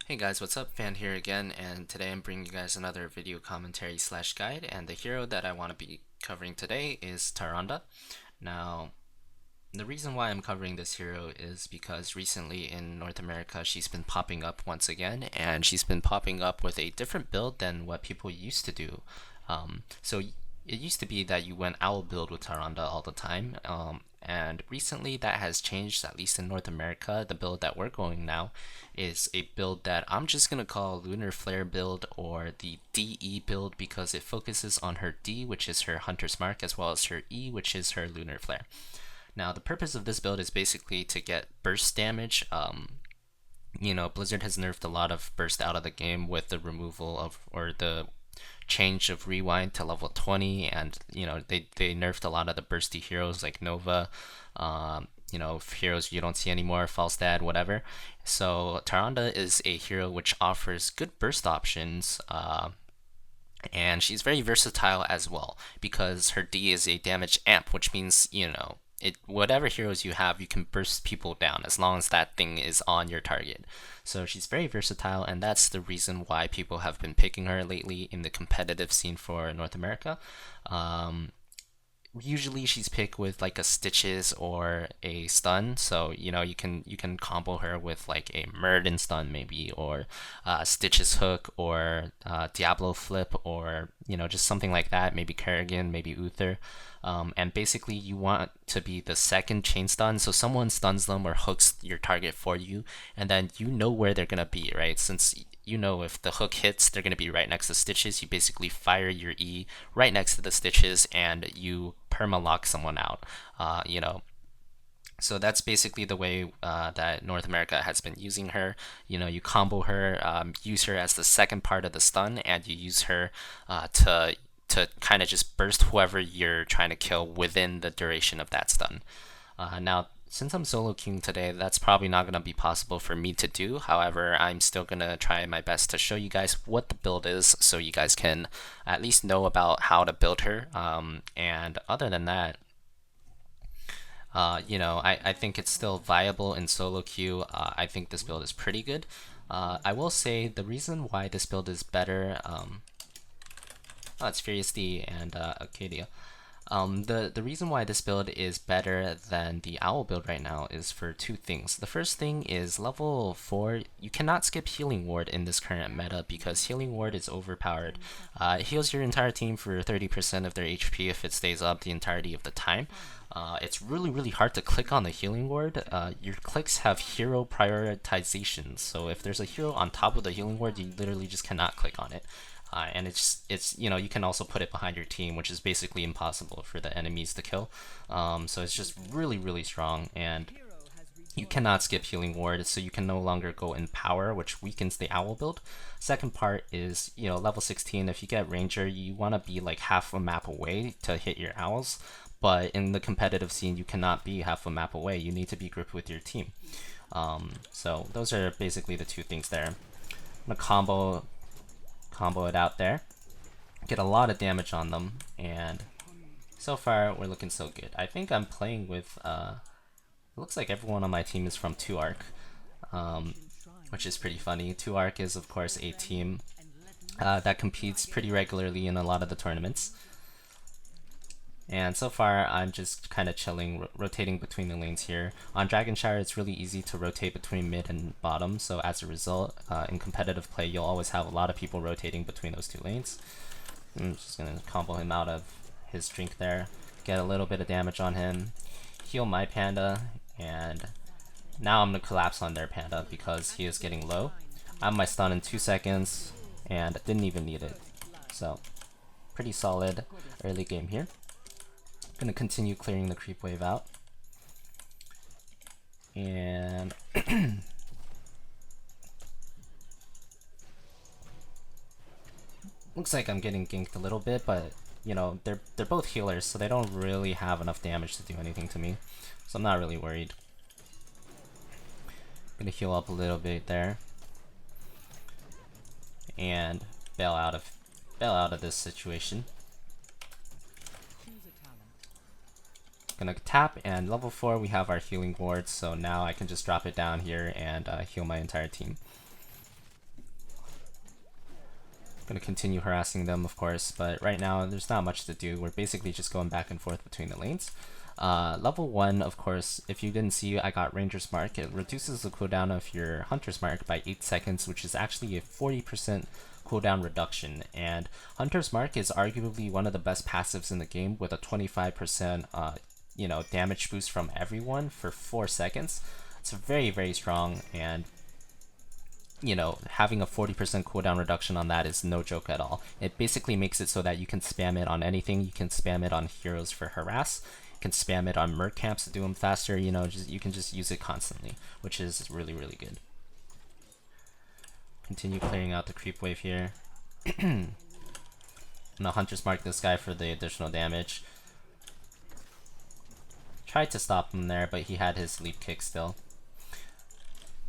Hey guys, what's up? Fan here again, and today I'm bringing you guys another video commentary slash guide, and the hero that I want to be covering today is Tyrande. Now, the reason why I'm covering this hero is because recently in North America she's been popping up once again, and she's been popping up with a different build than what people used to do. So it used to be that you went owl build with Tyrande all the time, and recently that has changed, at least in North America. The build that we're going now is a build that I'm just gonna call Lunar Flare build, or the DE build, because it focuses on her D, which is her Hunter's Mark, as well as her E, which is her Lunar Flare. Now, the purpose of this build is basically to get burst damage. Blizzard has nerfed a lot of burst out of the game with the removal of, or the change of rewind to level 20, and they nerfed a lot of the bursty heroes like Nova, heroes you don't see anymore, Falstad, whatever. So Tyrande is a hero which offers good burst options, and she's very versatile as well because her D is a damage amp, which means whatever heroes you have, you can burst people down as long as that thing is on your target. So she's very versatile, and that's the reason why people have been picking her lately in the competitive scene for North America. Usually she's picked with like a Stitches or a stun, so you can combo her with like a Murden stun maybe, or Stitches hook, or Diablo flip, or just something like that, maybe Kerrigan, maybe Uther. And basically you want to be the second chain stun, so someone stuns them or hooks your target for you, and then you know where they're gonna be, right? Since if the hook hits, they're going to be right next to Stitches. You basically fire your E right next to the Stitches, and you perma-lock someone out. So that's basically the way that North America has been using her. You combo her, use her as the second part of the stun, and you use her to kind of just burst whoever you're trying to kill within the duration of that stun. Now, since I'm solo queuing today, that's probably not going to be possible for me to do. However, I'm still going to try my best to show you guys what the build is, so you guys can at least know about how to build her. And other than that, I think it's still viable in solo queue. I think this build is pretty good. I will say the reason why this build is better, it's Furious D and Acadia. The reason why this build is better than the Owl build right now is for two things. The first thing is level 4, you cannot skip Healing Ward in this current meta because Healing Ward is overpowered. It heals your entire team for 30% of their HP if it stays up the entirety of the time. It's really hard to click on the Healing Ward. Your clicks have hero prioritization, so if there's a hero on top of the Healing Ward, you literally just cannot click on it. And you can also put it behind your team, which is basically impossible for the enemies to kill. So it's just really strong, and you cannot skip Healing Ward, so you can no longer go in power, which weakens the Owl build. Second part is, level 16, if you get Ranger, you want to be like half a map away to hit your Owls, but in the competitive scene, you cannot be half a map away. You need to be grouped with your team. So those are basically the two things there. I'm gonna combo it out there, get a lot of damage on them, and so far we're looking so good. I think I'm playing with it looks like everyone on my team is from 2ARC, which is pretty funny. 2ARC is of course a team that competes pretty regularly in a lot of the tournaments. And so far, I'm just kind of chilling, rotating between the lanes here. On Dragon Shower, it's really easy to rotate between mid and bottom, so as a result, in competitive play, you'll always have a lot of people rotating between those two lanes. I'm just going to combo him out of his drink there, get a little bit of damage on him, heal my Panda, and now I'm going to collapse on their Panda because he is getting low. I have my stun in 2 seconds, and didn't even need it. So, pretty solid early game here. Gonna continue clearing the creep wave out, and looks like I'm getting ganked a little bit, but they're both healers, so they don't really have enough damage to do anything to me, so I'm not really worried. Gonna heal up a little bit there and bail out of this situation. Gonna tap, and level 4 we have our healing ward, so now I can just drop it down here and heal my entire team. Gonna continue harassing them, of course, but right now there's not much to do. We're basically just going back and forth between the lanes. Level 1, of course, if you didn't see, I got Ranger's Mark. It reduces the cooldown of your Hunter's Mark by 8 seconds, which is actually a 40% cooldown reduction. And Hunter's Mark is arguably one of the best passives in the game, with a 25% damage boost from everyone for 4 seconds. It's very, very strong, and having a 40% cooldown reduction on that is no joke at all. It basically makes it so that you can spam it on anything. You can spam it on heroes for harass. You can spam it on merc camps to do them faster. You can just use it constantly, which is really, really good. Continue clearing out the creep wave here. I'm gonna Hunter's Mark this guy for the additional damage. Tried to stop him there, but he had his leap kick still.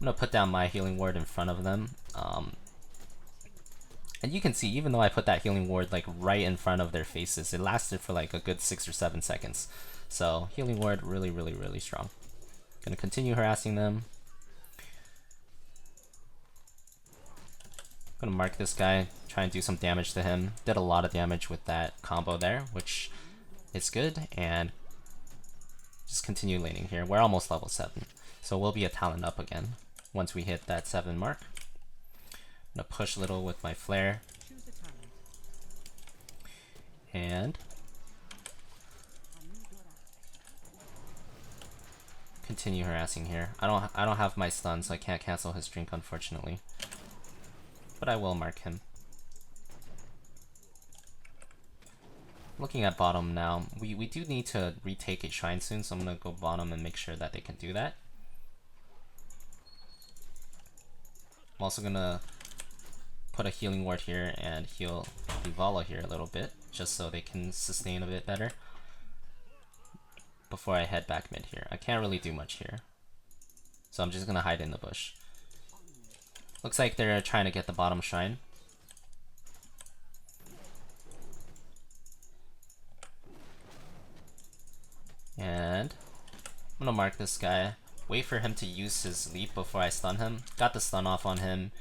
I'm gonna put down my healing ward in front of them. And you can see, even though I put that healing ward like right in front of their faces, it lasted for like a good 6 or 7 seconds. So healing ward really, really, really strong. Gonna continue harassing them. Gonna mark this guy, try and do some damage to him. Did a lot of damage with that combo there, which is good. And just continue laning here. We're almost level 7, so we'll be a talent up again once we hit that 7 mark. I'm gonna push a little with my flare. And continue harassing here. I don't have my stun, so I can't cancel his drink, unfortunately. But I will mark him. Looking at bottom now, we do need to retake a shrine soon, so I'm gonna go bottom and make sure that they can do that. I'm also gonna put a healing ward here and heal Divala here a little bit, just so they can sustain a bit better before I head back mid here. I can't really do much here, so I'm just gonna hide in the bush. Looks like they're trying to get the bottom shrine. And I'm gonna mark this guy, wait for him to use his leap before I stun him. Got the stun off on him,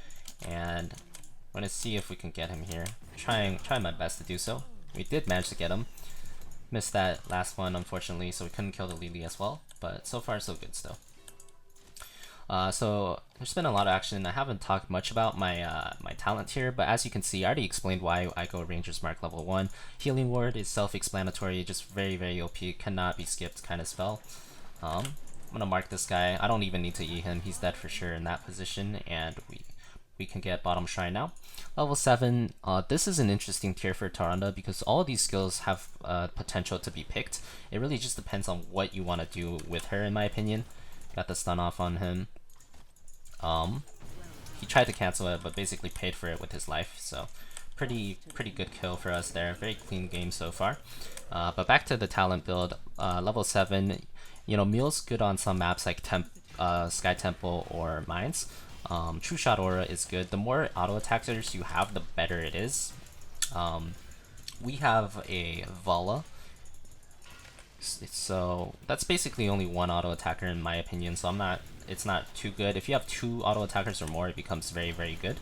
and I'm gonna see if we can get him here. Trying my best to do so. We did manage to get him. Missed that last one, unfortunately, so we couldn't kill the Lily as well, but so far so good still. So there's been a lot of action. I haven't talked much about my my talent here, but as you can see, I already explained why I go Ranger's Mark level 1. Healing Ward is self-explanatory, just very, very OP, cannot be skipped kind of spell. I'm gonna mark this guy. I don't even need to E him, he's dead for sure in that position, and we can get bottom shrine now. Level 7, this is an interesting tier for Tyrande because all of these skills have potential to be picked. It really just depends on what you want to do with her, in my opinion. Got the stun off on him. He tried to cancel it, but basically paid for it with his life, so pretty good kill for us there. Very clean game so far. But back to the talent build, level 7, Meal's good on some maps like Sky Temple or Mines. True Shot Aura is good. The more auto attackers you have, the better it is. We have a Vala, so that's basically only one auto attacker in my opinion, so it's not too good. If you have 2 auto attackers or more, it becomes very, very good.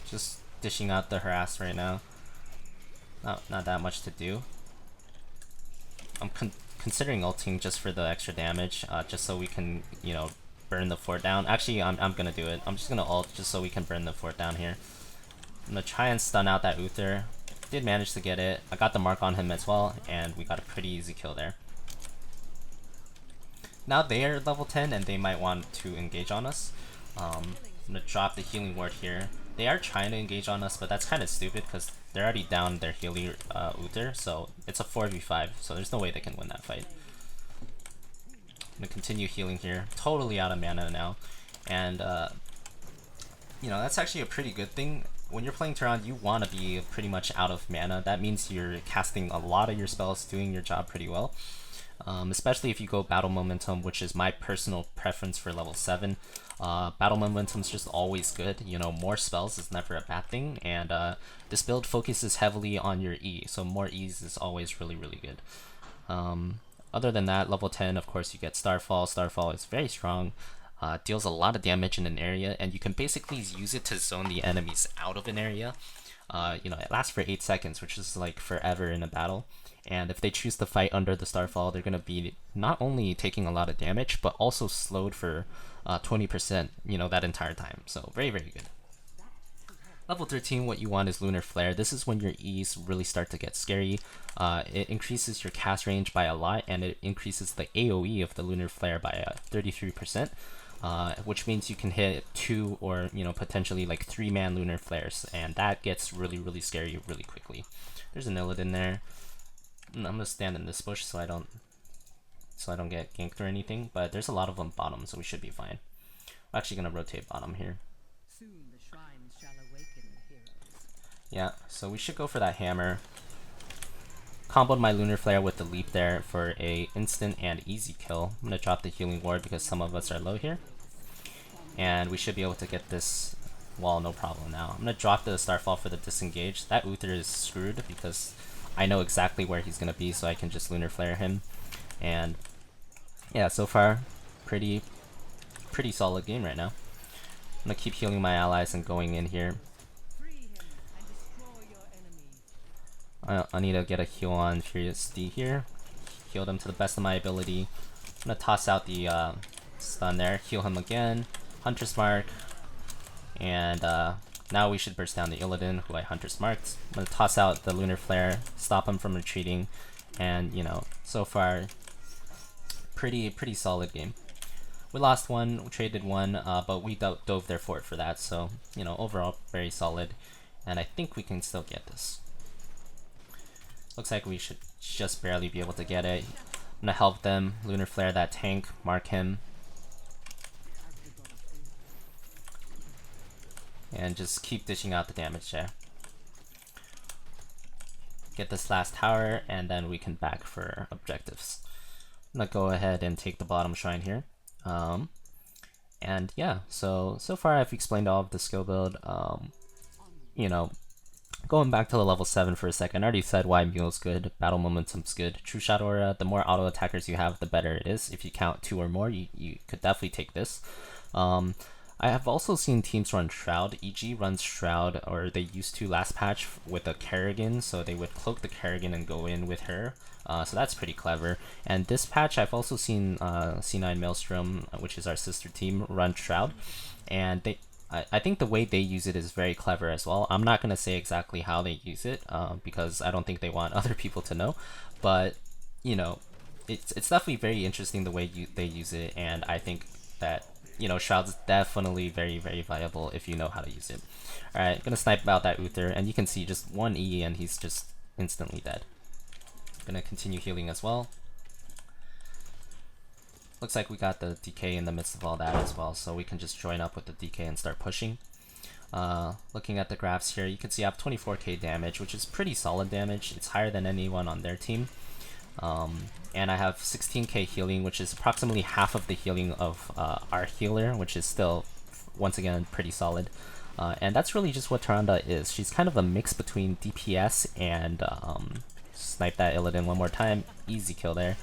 Just dishing out the harass right now. Not that much to do. I'm considering ulting just for the extra damage, just so we can, burn the fort down. Actually, I'm gonna do it. I'm just gonna ult just so we can burn the fort down here. I'm gonna try and stun out that Uther. Did manage to get it. I got the mark on him as well, and we got a pretty easy kill there. Now they are level 10, and they might want to engage on us. I'm gonna drop the healing ward here. They are trying to engage on us, but that's kind of stupid because they're already down their healer Uther, so it's a 4v5, so there's no way they can win that fight. I'm gonna continue healing here. Totally out of mana now, and that's actually a pretty good thing. When you're playing Tyrande, you want to be pretty much out of mana. That means you're casting a lot of your spells, doing your job pretty well. Especially if you go Battle Momentum, which is my personal preference for level 7. Battle Momentum is just always good. More spells is never a bad thing, and this build focuses heavily on your E, so more E's is always really, really good. Other than that, level 10, of course, you get Starfall. Starfall is very strong. deals a lot of damage in an area, and you can basically use it to zone the enemies out of an area. It lasts for 8 seconds, which is like forever in a battle. And if they choose to fight under the Starfall, they're going to be not only taking a lot of damage, but also slowed for 20%, that entire time. So very, very good. Level 13, what you want is Lunar Flare. This is when your E's really start to get scary. It increases your cast range by a lot, and it increases the AoE of the Lunar Flare by 33%, which means you can hit 2 or potentially like 3-man Lunar Flares, and that gets really, really scary really quickly. There's an Illidan there. I'm gonna stand in this bush so I don't get ganked or anything, but there's a lot of them bottom, so we should be fine. I'm actually gonna rotate bottom here. Yeah, so we should go for that hammer. Comboed my Lunar Flare with the leap there for a instant and easy kill. I'm gonna drop the healing ward because some of us are low here. And we should be able to get this wall no problem now. I'm gonna drop the Starfall for the disengage. That Uther is screwed because I know exactly where he's gonna be, so I can just Lunar Flare him. And yeah, so far, pretty solid game right now. I'm gonna keep healing my allies and going in here. I need to get a heal on Furious D here. Heal them to the best of my ability. I'm gonna toss out the stun there, heal him again, Hunter's Mark, and now we should burst down the Illidan, who I Hunter's Marked. I'm gonna toss out the Lunar Flare, stop him from retreating, and so far, pretty solid game. We lost one, we traded one, but we dove their fort for that, so overall very solid, and I think we can still get this. Looks like we should just barely be able to get it. I'm gonna help them Lunar Flare that tank, mark him, and just keep dishing out the damage there. Get this last tower, and then we can back for objectives. I'm gonna go ahead and take the bottom shrine here. And yeah, so far I've explained all of the skill build. Going back to the level 7 for a second, I already said why Mule's good, Battle Momentum's good. True Shot Aura, the more auto attackers you have, the better it is. If you count 2 or more, you could definitely take this. I have also seen teams run Shroud. EG runs Shroud, or they used to last patch with a Kerrigan, so they would cloak the Kerrigan and go in with her. So that's pretty clever. And this patch, I've also seen C9 Maelstrom, which is our sister team, run Shroud. And I think the way they use it is very clever as well. I'm not going to say exactly how they use it, because I don't think they want other people to know. But, it's definitely very interesting the way they use it, and I think that Shroud's definitely very, very viable if you know how to use it. Alright, gonna snipe out that Uther, and you can see just one E and he's just instantly dead. Gonna continue healing as well. Looks like we got the DK in the midst of all that as well, so we can just join up with the DK and start pushing. Looking at the graphs here, you can see I have 24k damage, which is pretty solid damage. It's higher than anyone on their team. And I have 16k healing, which is approximately half of the healing of our healer, which is still, once again, pretty solid. And that's really just what Tyrande is. She's kind of a mix between DPS and snipe that Illidan one more time. Easy kill there.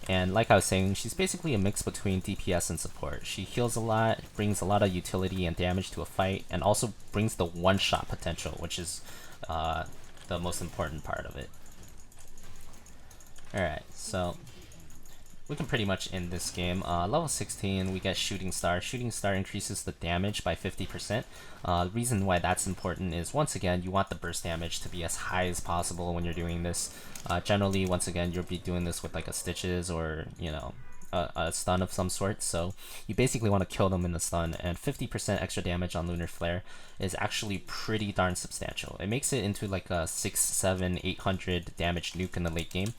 And like I was saying, she's basically a mix between DPS and support. She heals a lot, brings a lot of utility and damage to a fight, and also brings the one-shot potential, which is the most important part of it. Alright, so we can pretty much end this game. Level 16, we get Shooting Star. Shooting Star increases the damage by 50%. The reason why that's important is, once again, you want the burst damage to be as high as possible when you're doing this. Generally, once again, you'll be doing this with like a Stitches or, a stun of some sort. So you basically want to kill them in the stun, and 50% extra damage on Lunar Flare is actually pretty darn substantial. It makes it into like a 6, 7, 800 damage nuke in the late game.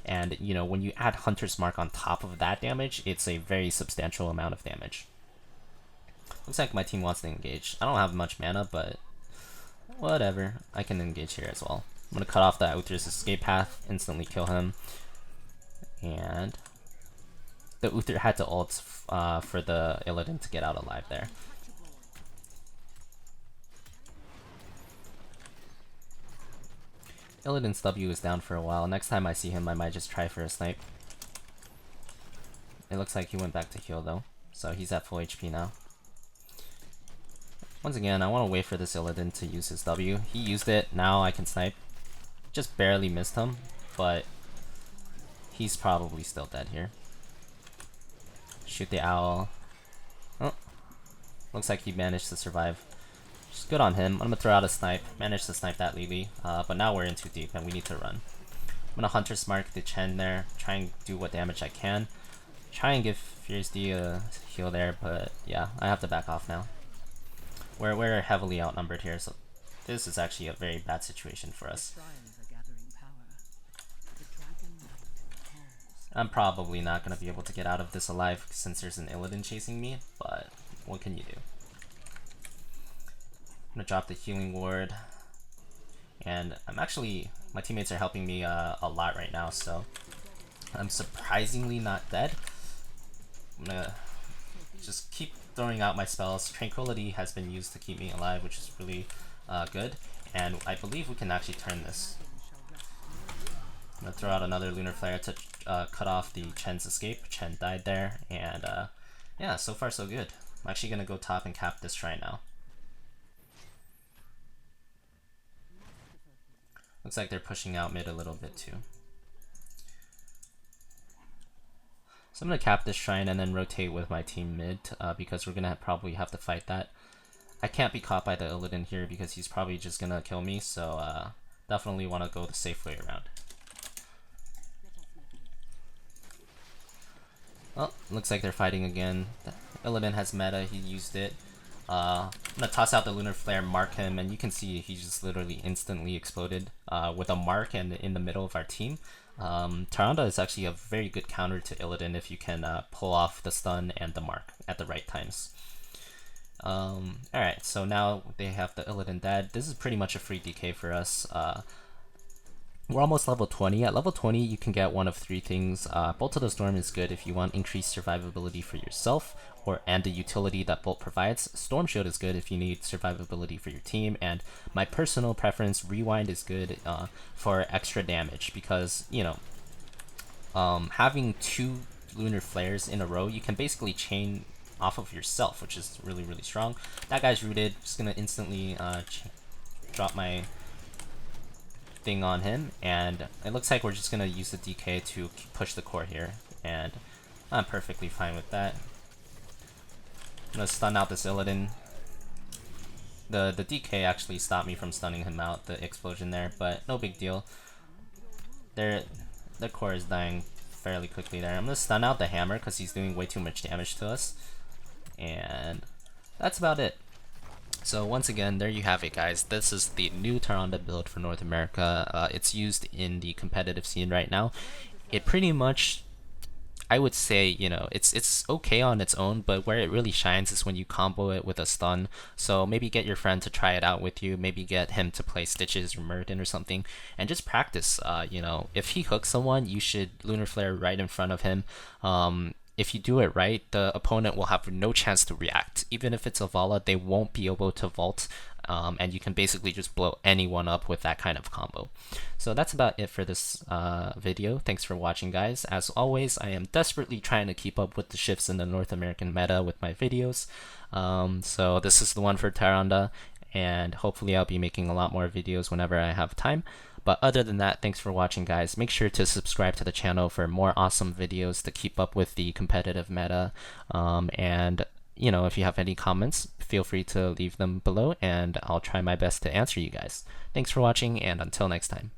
And, when you add Hunter's Mark on top of that damage, it's a very substantial amount of damage. Looks like my team wants to engage. I don't have much mana, but whatever. I can engage here as well. I'm going to cut off the Uther's escape path, instantly kill him. And the Uther had to ult for the Illidan to get out alive there. Illidan's W is down for a while. Next time I see him, I might just try for a snipe. It looks like he went back to heal though. So he's at full HP now. Once again, I want to wait for this Illidan to use his W. He used it, now I can snipe. Just barely missed him, but he's probably still dead here. Shoot the owl. Oh, looks like he managed to survive. Just good on him. I'm gonna throw out a snipe. Managed to snipe that Lily, but now we're in too deep and we need to run. I'm gonna Hunter's Mark the Chen there, try and do what damage I can. Try and give Fierce D a heal there, but yeah, I have to back off now. We're heavily outnumbered here, so this is actually a very bad situation for us. I'm probably not going to be able to get out of this alive since there's an Illidan chasing me, but what can you do? I'm going to drop the healing ward, and my teammates are helping me a lot right now, so I'm surprisingly not dead. I'm going to just keep throwing out my spells. Tranquility has been used to keep me alive, which is really good, and I believe we can actually turn this. I'm gonna throw out another Lunar Flare to cut off the Chen's escape. Chen died there, and yeah, so far so good. I'm actually gonna go top and cap this shrine now. Looks like they're pushing out mid a little bit too. So I'm gonna cap this shrine and then rotate with my team mid because we're gonna probably have to fight that. I can't be caught by the Illidan here because he's probably just gonna kill me, so definitely want to go the safe way around. Oh, looks like they're fighting again. Illidan has meta, he used it. I'm gonna toss out the Lunar Flare, mark him, and you can see he just literally instantly exploded with a mark and in the middle of our team. Tyrande is actually a very good counter to Illidan if you can pull off the stun and the mark at the right times. Alright, so now they have the Illidan dead. This is pretty much a free DK for us. We're almost level 20. At level 20, you can get one of three things. Bolt of the Storm is good if you want increased survivability for yourself, and the utility that Bolt provides. Stormshield is good if you need survivability for your team, and my personal preference, Rewind is good for extra damage, because, you know, having two Lunar Flares in a row, you can basically chain off of yourself, which is really, really strong. That guy's rooted. Just gonna instantly drop my thing on him, and it looks like we're just gonna use the DK to push the core here, and I'm perfectly fine with that. I'm gonna stun out this Illidan. The DK actually stopped me from stunning him out, the explosion there, but no big deal. The core is dying fairly quickly there. I'm gonna stun out the hammer because he's doing way too much damage to us, and that's about it. So once again, there you have it, guys. This is the new Tyrande build for North America. It's used in the competitive scene right now. It pretty much, I would say, you know, it's okay on its own, but where it really shines is when you combo it with a stun. So maybe get your friend to try it out with you. Maybe get him to play Stitches or Murden or something, and just practice. You know, if he hooks someone, you should Lunar Flare right in front of him. If you do it right, the opponent will have no chance to react. Even if it's a Vala, they won't be able to vault, and you can basically just blow anyone up with that kind of combo. So that's about it for this video. Thanks for watching, guys. As always, I am desperately trying to keep up with the shifts in the North American meta with my videos. So this is the one for Tyrande, and hopefully I'll be making a lot more videos whenever I have time. But other than that, thanks for watching, guys. Make sure to subscribe to the channel for more awesome videos to keep up with the competitive meta. And, you know, if you have any comments, feel free to leave them below, and I'll try my best to answer you guys. Thanks for watching, and until next time.